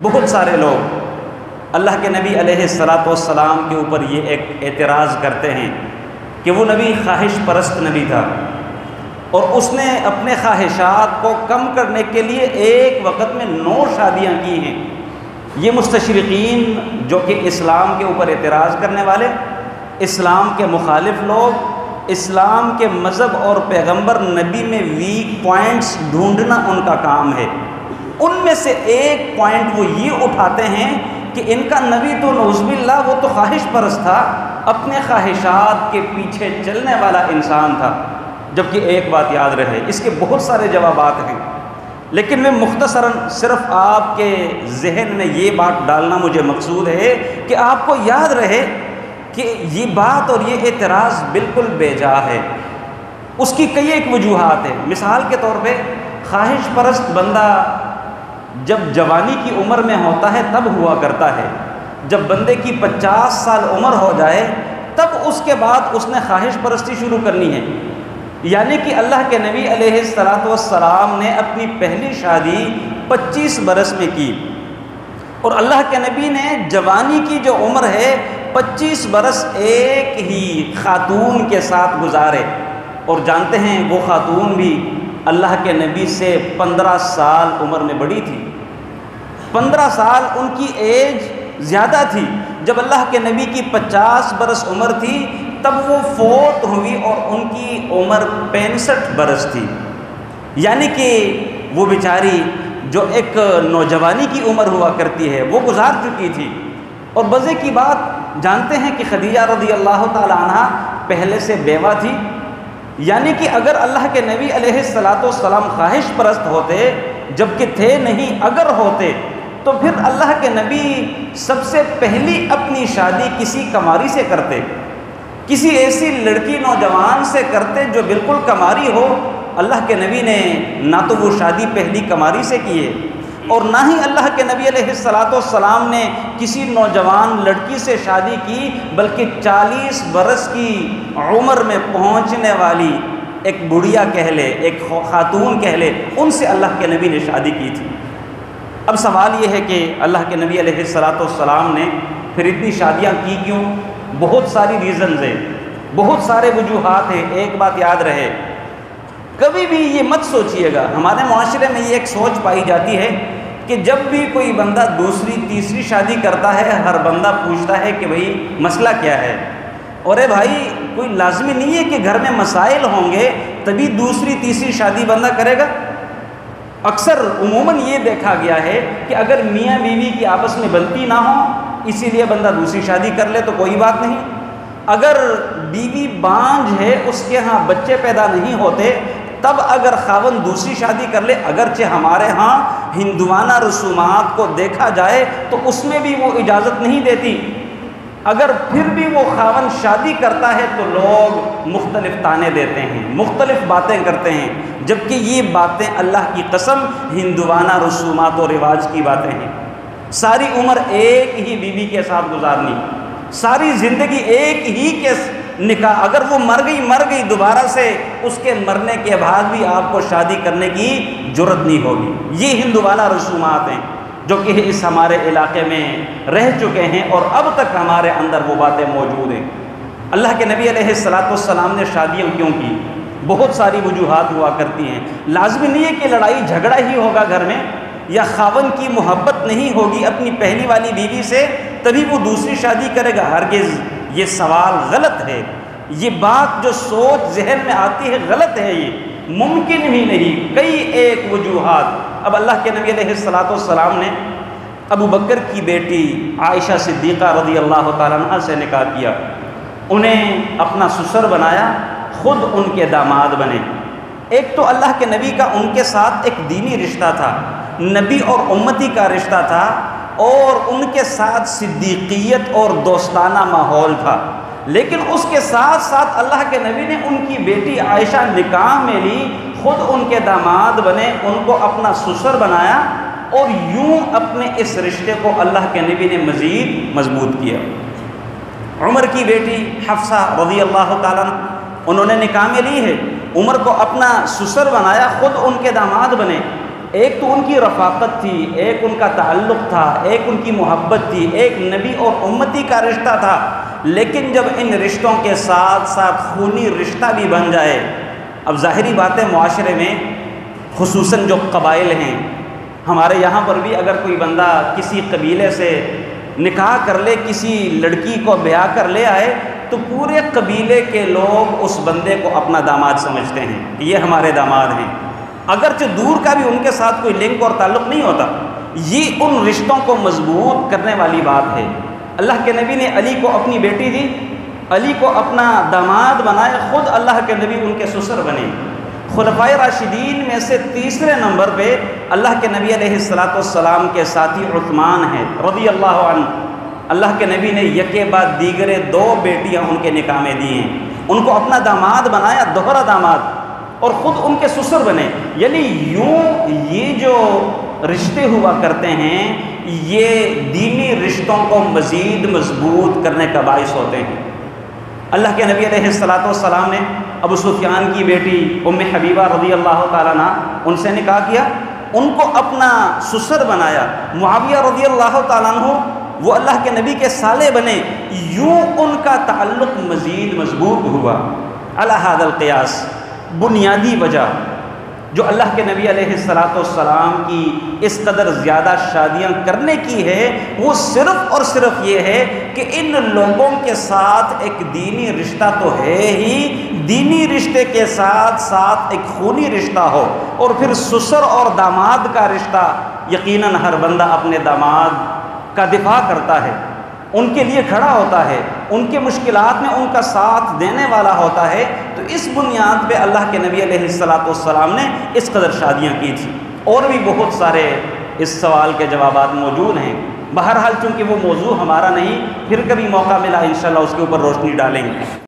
بہت سارے لوگ اللہ کے نبی علیہ الصلاۃ والسلام کے اوپر یہ ایک اعتراض کرتے ہیں کہ وہ نبی خواہش پرست نبی تھا، اور اس نے اپنے خواہشات کو کم کرنے کے لیے ایک وقت میں 9 شادیاں کی ہیں۔ یہ مستشرقین جو کہ اسلام کے اوپر اعتراض کرنے والے، اسلام کے مخالف لوگ، اسلام کے مذہب اور پیغمبر نبی میں ویک پوائنٹس ڈھونڈنا ان کا کام ہے۔ ان میں سے ایک پوائنٹ وہ یہ اٹھاتے ہیں کہ ان کا نبی تو نعوذ باللہ وہ تو خواہش پرست تھا، اپنے خواہشات کے پیچھے چلنے والا انسان تھا۔ جبکہ ایک بات یاد رہے، اس کے بہت سارے جوابات ہیں، لیکن میں مختصراً صرف آپ کے ذہن میں یہ بات ڈالنا مجھے مقصود ہے کہ آپ کو یاد رہے کہ یہ بات اور یہ اعتراض بالکل بے جا ہے۔ اس کی کئی ایک وجوہات ہیں۔ مثال کے طور پہ خواہش پرست بندہ جب جوانی کی عمر میں ہوتا ہے تب ہوا کرتا ہے، جب بندے کی 50 سال عمر ہو جائے تب اس کے بعد اس نے خواہش پرستی شروع کرنی ہے۔ یعنی کہ اللہ کے نبی علیہ الصلاۃ والسلام نے اپنی پہلی شادی 25 برس میں کی، اور اللہ کے نبی نے جوانی کی جو عمر ہے 25 برس ایک ہی خاتون کے ساتھ گزارے، اور جانتے ہیں وہ خاتون بھی اللہ کے نبی سے 15 سال عمر میں بڑی تھی۔ 15 سال ان کی ایج زیادہ تھی۔ جب اللہ کے نبی کی 50 برس عمر تھی تب وہ فوت ہوئی اور ان کی عمر 65 برس تھی۔ یعنی کہ وہ بیچاری جو ایک نوجوانی کی عمر ہوا کرتی ہے وہ گزار چکی تھی۔ اور مزے کی بات جانتے ہیں کہ خدیجہ رضی اللہ تعالی عنہ پہلے سے بیوہ تھی۔ یعنی کہ اگر اللہ کے نبی علیہ الصلاۃ والسلام خواہش پرست ہوتے، جبکہ تھے نہیں، اگر ہوتے تو پھر اللہ کے نبی سب سے پہلی اپنی شادی کسی کماری سے کرتے، کسی ایسی لڑکی نوجوان سے کرتے جو بالکل کماری ہو۔ اللہ کے نبی نے نہ تو وہ شادی پہلی کماری سے کی ہے، اور نہ ہی اللہ کے نبی علیہ الصلاۃ والسلام نے کسی نوجوان لڑکی سے شادی کی، بلکہ 40 برس کی عمر میں پہنچنے والی ایک بڑھیا کہہ لے، ایک خاتون کہہ لے، ان سے اللہ کے نبی نے شادی کی تھی۔ اب سوال یہ ہے کہ اللہ کے نبی علیہ الصلاۃ والسلام نے پھر اتنی شادیاں کی کیوں؟ بہت ساری ریزنز ہیں، بہت سارے وجوہات ہیں۔ ایک بات یاد رہے، کبھی بھی یہ مت سوچئے گا، ہمارے معاشرے میں یہ ایک سوچ پائی جاتی ہے کہ جب بھی کوئی بندہ دوسری تیسری شادی کرتا ہے ہر بندہ پوچھتا ہے کہ بھئی مسئلہ کیا ہے؟ اور بھائی کوئی لازمی نہیں ہے کہ گھر میں مسائل ہوں گے تبھی دوسری تیسری شادی بندہ کرے گا۔ اکثر عموماً یہ دیکھا گیا ہے کہ اگر میاں بیوی کی آپس میں بنتی نہ ہو اسی لیے بندہ دوسری شادی کر لے تو کوئی بات نہیں۔ اگر بیوی بانجھ ہے، اس کے ہاں بچے پیدا نہیں ہوتے، تب اگر خاوند دوسری شادی کر لے، اگرچہ ہمارے ہاں ہندوانہ رسومات کو دیکھا جائے تو اس میں بھی وہ اجازت نہیں دیتی، اگر پھر بھی وہ خاوند شادی کرتا ہے تو لوگ مختلف طعنے دیتے ہیں، مختلف باتیں کرتے ہیں، جبکہ یہ باتیں اللہ کی قسم ہندوانہ رسومات و رواج کی باتیں ہیں۔ ساری عمر ایک ہی بیوی کے ساتھ گزارنی، ساری زندگی ایک ہی کے نکاح، اگر وہ مر گئی دوبارہ سے اس کے مرنے کے بعد بھی آپ کو شادی کرنے کی جرت نہیں ہوگی۔ یہ ہندوانہ رسومات ہیں جو کہ اس ہمارے علاقے میں رہ چکے ہیں، اور اب تک ہمارے اندر وہ باتیں موجود ہیں۔ اللہ کے نبی علیہ الصلاۃ والسلام نے شادیاں کیوں کی؟ بہت ساری وجوہات ہوا کرتی ہیں۔ لازمی نہیں ہے کہ لڑائی جھگڑا ہی ہوگا گھر میں، یا خاوند کی محبت نہیں ہوگی اپنی پہلی والی بیوی سے تبھی وہ دوسری شادی کرے گا۔ ہرگز یہ سوال غلط ہے، یہ بات جو سوچ ذہن میں آتی ہے غلط ہے، یہ ممکن ہی نہیں۔ کئی ایک وجوہات۔ اب اللہ کے نبی علیہ الصلاۃ والسلام نے ابو بکر کی بیٹی عائشہ صدیقہ رضی اللہ تعالیٰ عنہ سے نکاح کیا، انہیں اپنا سسر بنایا، خود ان کے داماد بنے۔ ایک تو اللہ کے نبی کا ان کے ساتھ ایک دینی رشتہ تھا، نبی اور امتی کا رشتہ تھا، اور ان کے ساتھ صدیقیت اور دوستانہ ماحول تھا، لیکن اس کے ساتھ ساتھ اللہ کے نبی نے ان کی بیٹی عائشہ نکاح میں لی، خود ان کے داماد بنے، ان کو اپنا سسر بنایا، اور یوں اپنے اس رشتے کو اللہ کے نبی نے مزید مضبوط کیا۔ عمر کی بیٹی حفصہ رضی اللہ تعالیٰ عنہ، انہوں نے نکاح میں لی ہے، عمر کو اپنا سسر بنایا، خود ان کے داماد بنے، ایک تو ان کی رفاقت تھی، ایک ان کا تعلق تھا، ایک ان کی محبت تھی، ایک نبی اور امتی کا رشتہ تھا۔ لیکن جب ان رشتوں کے ساتھ ساتھ خونی رشتہ بھی بن جائے، اب ظاہری بات ہے معاشرے میں خصوصاً جو قبائل ہیں، ہمارے یہاں پر بھی اگر کوئی بندہ کسی قبیلے سے نکاح کر لے، کسی لڑکی کو بیاہ کر لے آئے، تو پورے قبیلے کے لوگ اس بندے کو اپنا داماد سمجھتے ہیں کہ یہ ہمارے داماد ہیں، اگرچہ دور کا بھی ان کے ساتھ کوئی لنک اور تعلق نہیں ہوتا۔ یہ ان رشتوں کو مضبوط کرنے والی بات ہے۔ اللہ کے نبی نے علی کو اپنی بیٹی دی، علی کو اپنا داماد بنائے، خود اللہ کے نبی ان کے سسر بنے۔ خلفائے راشدین میں سے تیسرے نمبر پہ اللہ کے نبی علیہ السلام کے ساتھی عثمان ہیں رضی اللہ عنہ۔ اللہ کے نبی نے یکے بعد دیگرے 2 بیٹیاں ان کے نکاح میں دی ہیں، ان کو اپنا داماد بنایا، دوہرا داماد، اور خود ان کے سسر بنے۔ یعنی یوں یہ جو رشتے ہوا کرتے ہیں، یہ دینی رشتوں کو مزید مضبوط کرنے کا باعث ہوتے ہیں۔ اللہ کے نبی علیہ السلام نے ابو سفیان کی بیٹی ام حبیبہ رضی اللہ تعالیٰ عنہ ان سے نکاح کیا، ان کو اپنا سسر بنایا۔ معاویہ رضی اللہ تعالیٰ عنہ وہ اللہ کے نبی کے سالے بنے، یوں ان کا تعلق مزید مضبوط ہوا۔ علی ھذا القیاس، بنیادی وجہ جو اللہ کے نبی علیہ السلام کی اس قدر زیادہ شادیاں کرنے کی ہے، وہ صرف اور صرف یہ ہے کہ ان لوگوں کے ساتھ ایک دینی رشتہ تو ہے ہی، دینی رشتے کے ساتھ ساتھ ایک خونی رشتہ ہو، اور پھر سسر اور داماد کا رشتہ، یقیناً ہر بندہ اپنے داماد کا دفاع کرتا ہے، ان کے لیے کھڑا ہوتا ہے، ان کے مشکلات میں ان کا ساتھ دینے والا ہوتا ہے۔ تو اس بنیاد پہ اللہ کے نبی علیہ السلام نے اس قدر شادیاں کی تھیں۔ اور بھی بہت سارے اس سوال کے جوابات موجود ہیں، بہرحال چونکہ وہ موضوع ہمارا نہیں، پھر کبھی موقع ملا انشاءاللہ اس کے اوپر روشنی ڈالیں گے۔